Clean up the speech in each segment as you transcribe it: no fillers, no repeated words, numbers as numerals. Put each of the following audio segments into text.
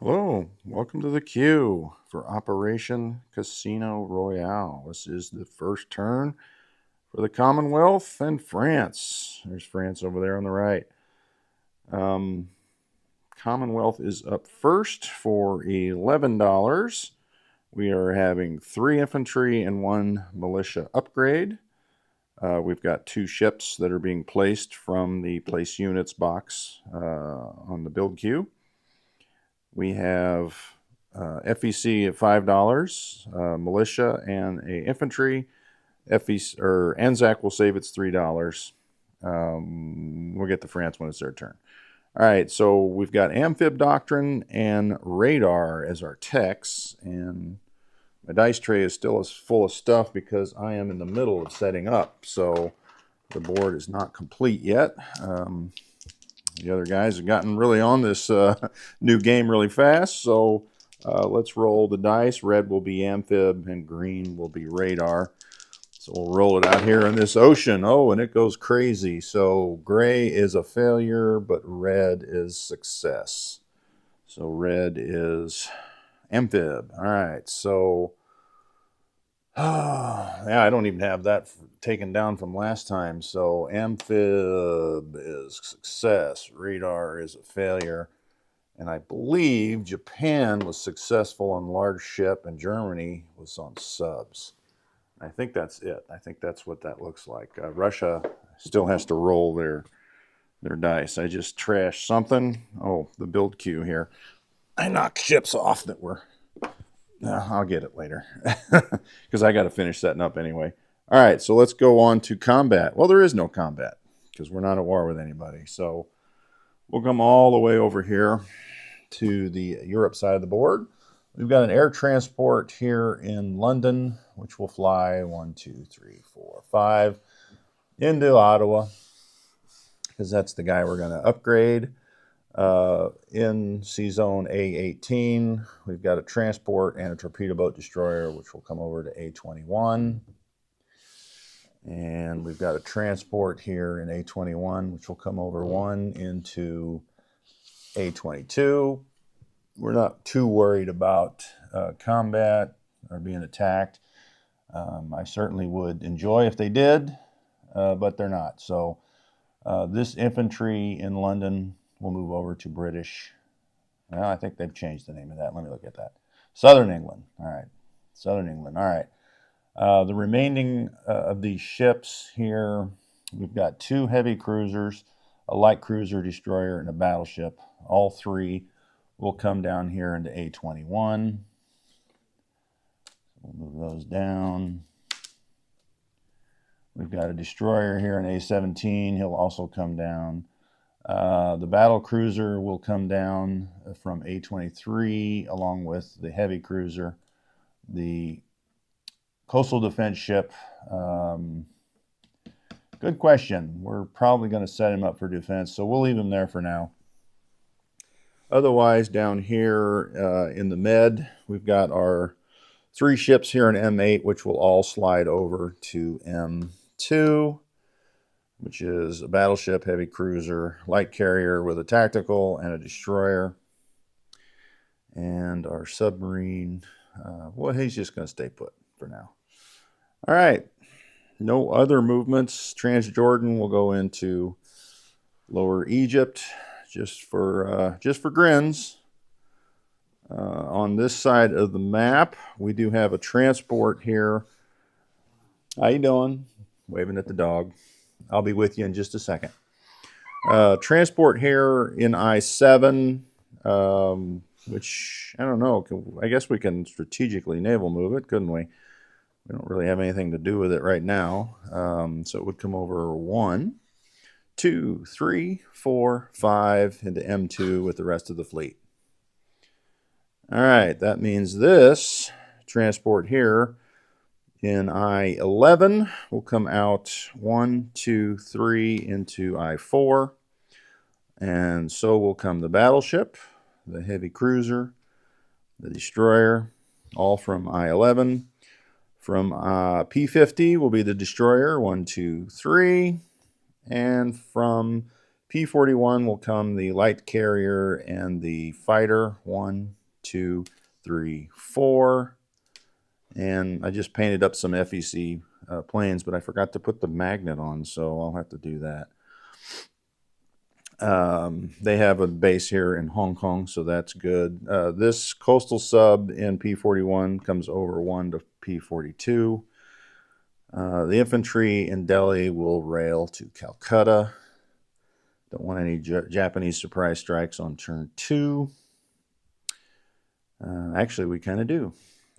Hello, welcome to the queue for Operation Casino Royale. This is the first turn for the Commonwealth and France. There's France over there on the right. Um, Commonwealth is up first for $11. We are having 3 infantry and 1 militia upgrade. We've got 2 ships that are being placed from the place units box on the build queue. We have FEC at $5, militia and a infantry. FEC or Anzac will save its $3. We'll get to France when it's their turn. All right, so we've got amphib doctrine and radar as our techs, and my dice tray is still as full of stuff because I am in the middle of setting up. So the board is not complete yet. The other guys have gotten really on this new game really fast. So let's roll the dice. Red will be amphib and green will be radar. So we'll roll it out here in this ocean. Oh, and it goes crazy. So gray is a failure, but red is success. So red is amphib. All right. So yeah, I don't even have that taken down from last time. So amphib is success. Radar is a failure. And I believe Japan was successful on large ship and Germany was on subs. I think that's it. I think that's what that looks like. Russia still has to roll their dice. I just trashed something. Oh, the build queue here. I knocked ships off that were I'll get it later because I got to finish setting up anyway. All right, so let's go on to combat. Well, there is no combat because we're not at war with anybody. So we'll come all the way over here to the Europe side of the board. We've got an air transport here in London, which will fly 1, 2, 3, 4, 5 into Ottawa because that's the guy we're going to upgrade. In Sea Zone A18, we've got a transport and a torpedo boat destroyer, which will come over to A21. And we've got a transport here in A21, which will come over 1 into A22. We're not too worried about combat or being attacked. I certainly would enjoy if they did, but they're not. So this infantry in London will move over to British. Well, I think they've changed the name of that. Let me look at that. Southern England. All right. Southern England. All right. The remaining of these ships here, we've got 2 heavy cruisers, a light cruiser destroyer, and a battleship. All 3 will come down here into A21. We'll move those down. We've got a destroyer here in A17. He'll also come down. The battle cruiser will come down from A23 along with the heavy cruiser. The coastal defense ship, good question. We're probably going to set him up for defense, so we'll leave him there for now. Otherwise, down here in the Med, we've got our 3 ships here in M8, which will all slide over to M2, which is a battleship, heavy cruiser, light carrier with a tactical and a destroyer. And our submarine, well, he's just going to stay put for now. All right. No other movements. Transjordan will go into Lower Egypt just for grins. On this side of the map, we do have a transport here. How you doing? Waving at the dog. I'll be with you in just a second. Transport here in I-7, which, I don't know, I guess we can strategically naval move it, couldn't we? We don't really have anything to do with it right now. So it would come over 1, 2, 3, 4, 5 into M2 with the rest of the fleet. All right, that means this transport here in I-11 will come out 1, 2, 3 into I-4. And so will come the battleship, the heavy cruiser, the destroyer, all from I-11. From P-50 will be the destroyer, 1, 2, 3. And from P-41 will come the light carrier and the fighter. 1, 2, 3, 4. And I just painted up some FEC planes, but I forgot to put the magnet on, so I'll have to do that. They have a base here in Hong Kong, so that's good. This coastal sub in P-41 comes over 1 to P-42. The infantry in Delhi will rail to Calcutta. Don't want any Japanese surprise strikes on turn 2. Actually, we kind of do.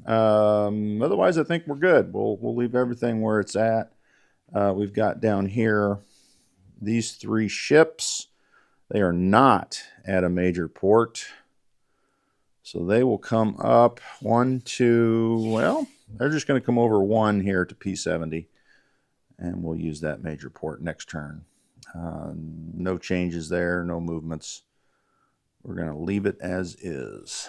Otherwise, I think we're good. We'll leave everything where it's at. We've got down here these 3 ships. They are not at a major port. So they will come up 1, 2, well, they're just going to come over 1 here to P70. And we'll use that major port next turn. No changes there, no movements. We're going to leave it as is.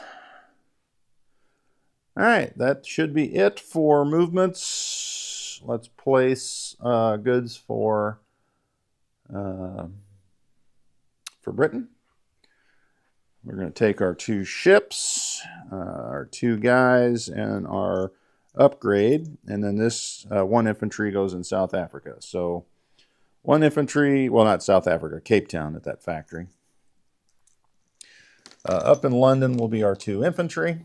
All right, that should be it for movements. Let's place goods for Britain. We're going to take our 2 ships, our 2 guys, and our upgrade, and then this 1 infantry goes in South Africa. So 1 infantry, well, not South Africa, Cape Town at that factory. Up in London will be our 2 infantry.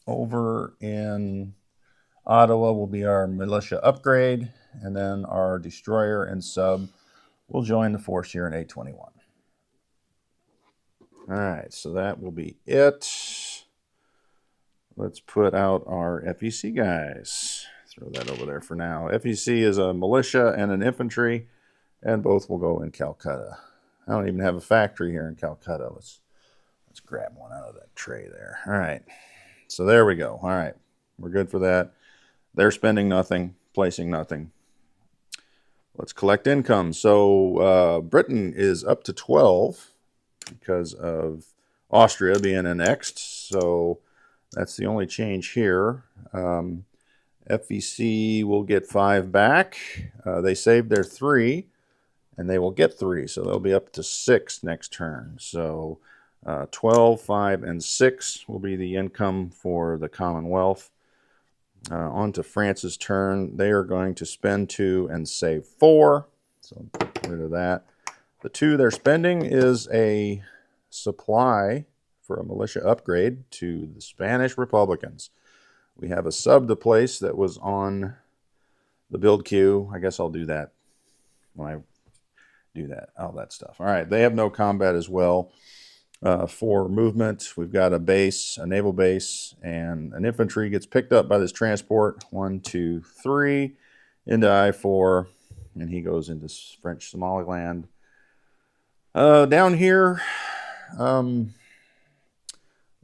Over in Ottawa will be our militia upgrade, and then our destroyer and sub will join the force here in A21. All right, so that will be it. Let's put out our FEC guys. Throw that over there for now. FEC is a militia and an infantry, and both will go in Calcutta. I don't even have a factory here in Calcutta. Let's grab one out of that tray there. All right, so there we go. All right, we're good for that. They're spending nothing, placing nothing. Let's collect income. So Britain is up to 12 because of Austria being annexed. So that's the only change here. FEC will get 5 back. They saved their 3, and they will get 3. So they'll be up to 6 next turn. So 12, 5, and 6 will be the income for the Commonwealth. On to France's turn. They are going to spend 2 and save 4. So get rid of that. The 2 they're spending is a supply for a militia upgrade to the Spanish Republicans. We have a sub to place that was on the build queue. I guess I'll do that when I do that, all that stuff. All right, they have no combat as well. For movement, we've got a base, a naval base, and an infantry gets picked up by this transport. 1, 2, 3 into I-4, and he goes into French Somaliland. Down here, we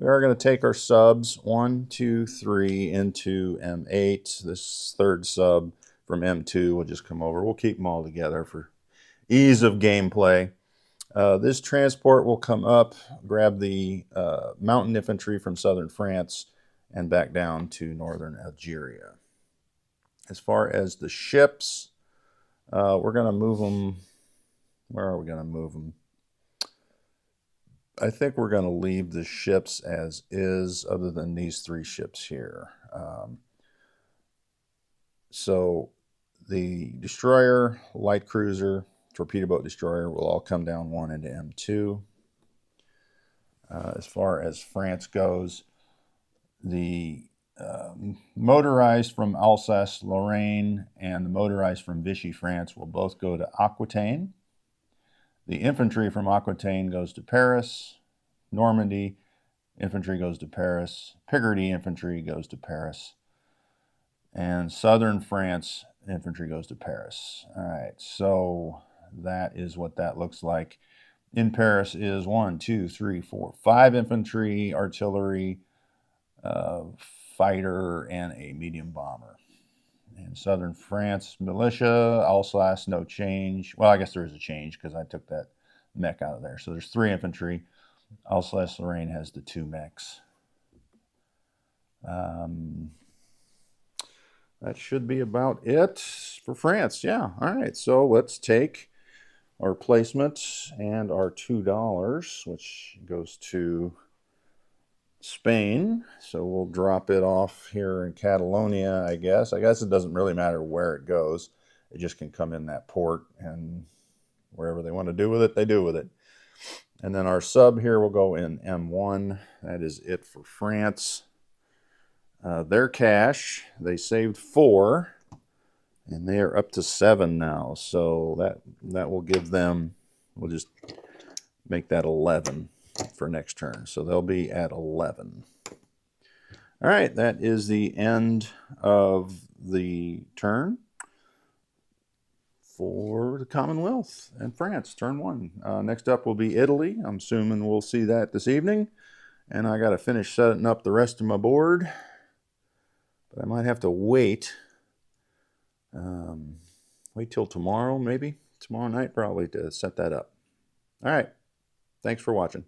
are going to take our subs 1, 2, 3 into M8. This 3rd sub from M2 will just come over. We'll keep them all together for ease of gameplay. This transport will come up, grab the mountain infantry from southern France, and back down to northern Algeria. As far as the ships, we're going to move them. Where are we going to move them? I think we're going to leave the ships as is, other than these 3 ships here. So the destroyer, light cruiser, torpedo boat destroyer will all come down 1 into M2. As far as France goes, the motorized from Alsace-Lorraine and the motorized from Vichy, France will both go to Aquitaine. The infantry from Aquitaine goes to Paris. Normandy infantry goes to Paris. Picardy infantry goes to Paris. And southern France infantry goes to Paris. All right, so that is what that looks like. In Paris is 1, 2, 3, 4, 5 infantry, artillery, fighter, and a medium bomber. In southern France, militia, Alsace, no change. Well, I guess there is a change because I took that mech out of there. So there's 3 infantry. Alsace-Lorraine has the 2 mechs. that should be about it for France. Yeah. All right. So let's take our placement and our $2, which goes to Spain. So we'll drop it off here in Catalonia, I guess. I guess it doesn't really matter where it goes. It just can come in that port, and wherever they want to do with it, they do with it. And then our sub here will go in M1. That is it for France. Their cash, they saved 4, and they are up to 7 now. So that will give them, we'll just make that 11 for next turn. So they'll be at 11. All right, that is the end of the turn for the Commonwealth and France, turn 1. Next up will be Italy. I'm assuming we'll see that this evening. And I got to finish setting up the rest of my board. But I might have to wait. Wait till tomorrow, maybe. Tomorrow night, probably, to set that up. All right. Thanks for watching.